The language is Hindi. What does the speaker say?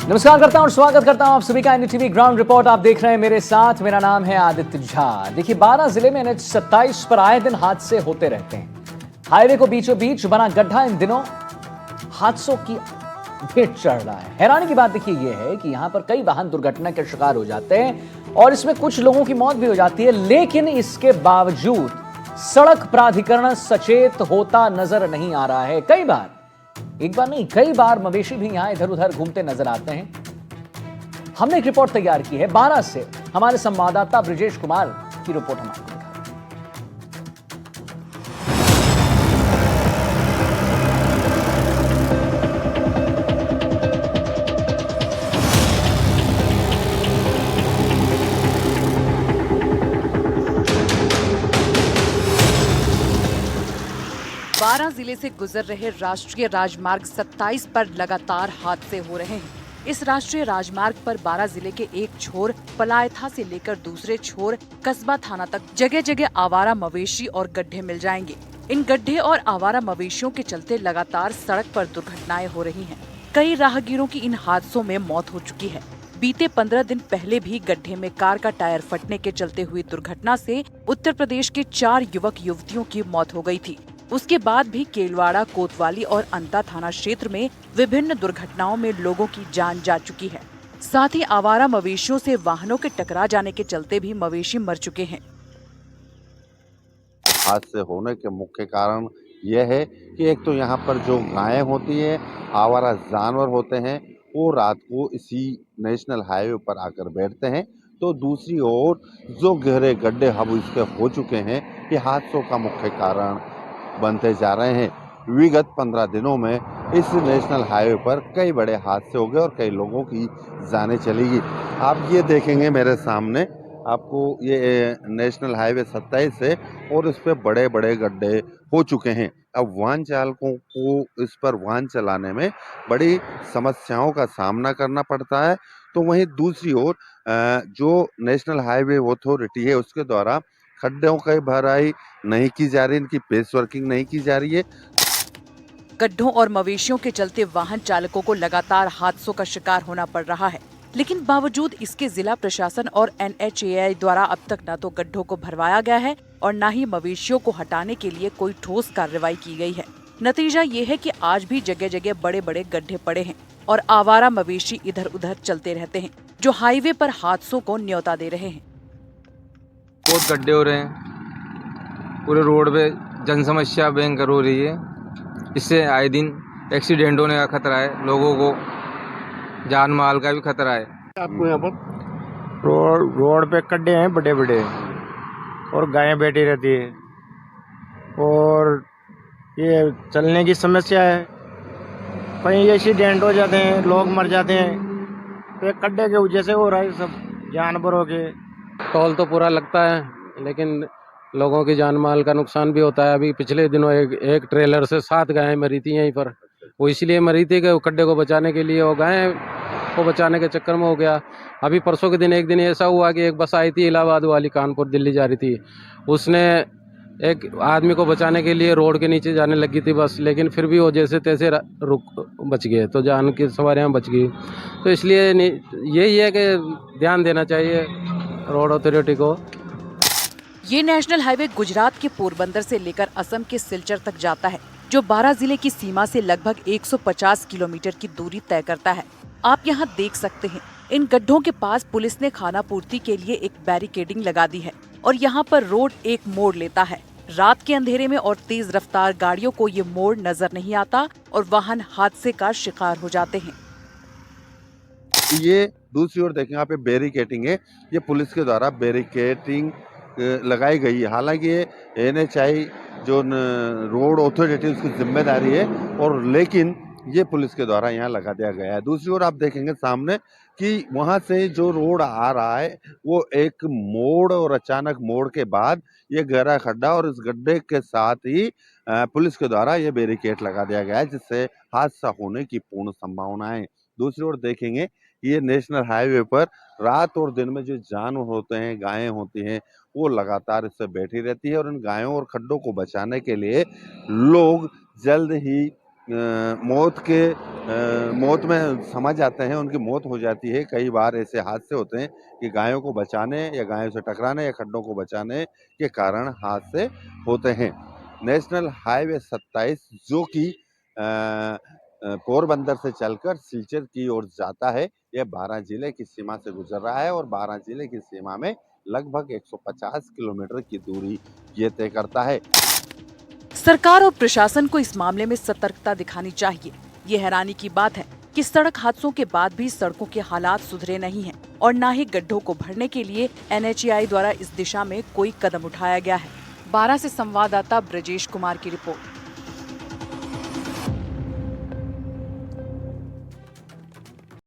नमस्कार करता हूं और स्वागत करता हूं आप सभी का एनडीटीवी ग्राउंड रिपोर्ट आप देख रहे हैं मेरे साथ। मेरा नाम है आदित्य झा। देखिए 12 जिले में NH 27 पर आए दिन हादसे होते रहते हैं। हाईवे को बीचों बीच बना गड्ढा इन दिनों हादसों की भेंट चढ़ रहा है। हैरानी की बात देखिए ये है कि यहां पर कई वाहन दुर्घटना के शिकार हो जाते हैं और इसमें कुछ लोगों की मौत भी हो जाती है, लेकिन इसके बावजूद सड़क प्राधिकरण सचेत होता नजर नहीं आ रहा है। कई बार, एक बार नहीं कई बार मवेशी भी यहां इधर उधर घूमते नजर आते हैं। हमने एक रिपोर्ट तैयार की है 12 से। हमारे संवाददाता ब्रिजेश कुमार की रिपोर्ट हम आपको दिखाते हैं। 12 जिले से गुजर रहे राष्ट्रीय राजमार्ग 27 पर लगातार हादसे हो रहे हैं। इस राष्ट्रीय राजमार्ग पर 12 जिले के एक छोर पलायथा से लेकर दूसरे छोर कस्बा थाना तक जगह जगह आवारा मवेशी और गड्ढे मिल जाएंगे। इन गड्ढे और आवारा मवेशियों के चलते लगातार सड़क पर दुर्घटनाएं हो रही हैं। कई राहगीरों की इन हादसों में मौत हो चुकी है। बीते 15 दिन पहले भी गड्ढे में कार का टायर फटने के चलते हुई दुर्घटना से उत्तर प्रदेश के 4 युवक युवतियों की मौत हो गई थी। उसके बाद भी केलवाड़ा, कोतवाली और अंता थाना क्षेत्र में विभिन्न दुर्घटनाओं में लोगों की जान जा चुकी है। साथ ही आवारा मवेशियों से वाहनों के टकरा जाने के चलते भी मवेशी मर चुके हैं। हादसे होने के मुख्य कारण यह है कि एक तो यहाँ पर जो गायें होती है, आवारा जानवर होते हैं, वो रात को इसी नेशनल हाईवे पर आकर बैठते हैं। तो दूसरी ओर जो गहरे गड्ढे अब इसके हो चुके हैं, ये हादसों का मुख्य कारण बनते जा रहे हैं। विगत 15 दिनों में इस नेशनल हाईवे पर कई बड़े हादसे हो गए और कई लोगों की जानें चली गई। आप ये देखेंगे मेरे सामने, आपको ये नेशनल हाईवे 27 है और इस पे बड़े बड़े गड्ढे हो चुके हैं। अब वाहन चालकों को इस पर वाहन चलाने में बड़ी समस्याओं का सामना करना पड़ता है। तो वहीं दूसरी ओर जो नेशनल हाईवे अथॉरिटी है उसके द्वारा खड्डों की भराई नहीं की जा रही, इनकी पेस वर्किंग नहीं की जा रही है। गड्ढों और मवेशियों के चलते वाहन चालकों को लगातार हादसों का शिकार होना पड़ रहा है, लेकिन बावजूद इसके जिला प्रशासन और NHAI द्वारा अब तक न तो गड्ढों को भरवाया गया है और न ही मवेशियों को हटाने के लिए कोई ठोस कार्रवाई की गई है। नतीजा ये है कि आज भी जगह जगह बड़े बड़े गड्ढे पड़े हैं और आवारा मवेशी इधर उधर चलते रहते हैं, जो हाईवे पर हादसों को न्योता दे रहे हैं। बहुत गड्ढे हो रहे हैं, पूरे रोड पे जन समस्या भयंकर हो रही है। इससे आए दिन एक्सीडेंट होने का खतरा है, लोगों को जान माल का भी खतरा है। आपको यहाँ पर रोड पे गड्ढे हैं बड़े बड़े और गायें बैठी रहती है और ये चलने की समस्या है। कहीं एक्सीडेंट हो जाते हैं, लोग मर जाते हैं, तो गड्ढे के वजह से हो रहा है सब जानवरों के। टोल तो पूरा लगता है, लेकिन लोगों की जान माल का नुकसान भी होता है। अभी पिछले दिनों एक ट्रेलर से 7 गायें मरी थी यहीं पर। वो इसलिए मरी थी कि गड्ढे को बचाने के लिए, वो गायें को बचाने के चक्कर में हो गया। अभी परसों के दिन एक दिन ऐसा हुआ कि एक बस आई थी इलाहाबाद वाली, कानपुर दिल्ली जा रही थी। उसने एक आदमी को बचाने के लिए रोड के नीचे जाने लगी थी बस, लेकिन फिर भी वो जैसे तैसे बच गए, तो जान की सवारियाँ बच गई। तो इसलिए यही है कि ध्यान देना चाहिए रोड अथॉरिटी को। ये नेशनल हाईवे गुजरात के पोरबंदर से लेकर असम के सिलचर तक जाता है, जो 12 जिले की सीमा से लगभग 150 किलोमीटर की दूरी तय करता है। आप यहाँ देख सकते हैं, इन गड्ढों के पास पुलिस ने खाना पूर्ति के लिए एक बैरिकेडिंग लगा दी है और यहाँ पर रोड एक मोड़ लेता है। रात के अंधेरे में और तेज रफ्तार गाड़ियों को ये मोड़ नजर नहीं आता और वाहन हादसे का शिकार हो जाते हैं। ये दूसरी ओर देखें, यहाँ पे बैरिकेडिंग है, ये पुलिस के द्वारा बैरिकेडिंग लगाई गई है। हालांकि ये NHAI जो रोड अथॉरिटी उसकी जिम्मेदारी है, और लेकिन ये पुलिस के द्वारा यहाँ लगा दिया गया है। दूसरी ओर आप देखेंगे सामने कि वहाँ से जो रोड आ रहा है वो एक मोड़, और अचानक मोड़ के बाद ये गहरा खड्डा, और इस गड्ढे के साथ ही पुलिस के द्वारा ये बैरिकेड लगा दिया गया है, जिससे हादसा होने की पूर्ण संभावना है। दूसरी ओर देखेंगे, ये नेशनल हाईवे पर रात और दिन में जो जानवर होते हैं, गायें होती हैं, वो लगातार इससे बैठी रहती है, और इन गायों और खड्डों को बचाने के लिए लोग जल्द ही मौत में समा जाते हैं, उनकी मौत हो जाती है। कई बार ऐसे हादसे होते हैं कि गायों को बचाने या गायों से टकराने या खड्डों को बचाने के कारण हादसे होते हैं। नेशनल हाईवे 27 जो कि पोरबंदर से चलकर सिलचर की ओर जाता है, यह 12 जिले की सीमा से गुजर रहा है और 12 जिले की सीमा में लगभग 150 किलोमीटर की दूरी ये तय करता है। सरकार और प्रशासन को इस मामले में सतर्कता दिखानी चाहिए। ये हैरानी की बात है कि सड़क हादसों के बाद भी सड़कों के हालात सुधरे नहीं हैं और न ही गड्ढों को भरने के लिए NHAI द्वारा इस दिशा में कोई कदम उठाया गया है। 12 से संवाददाता ब्रजेश कुमार की रिपोर्ट।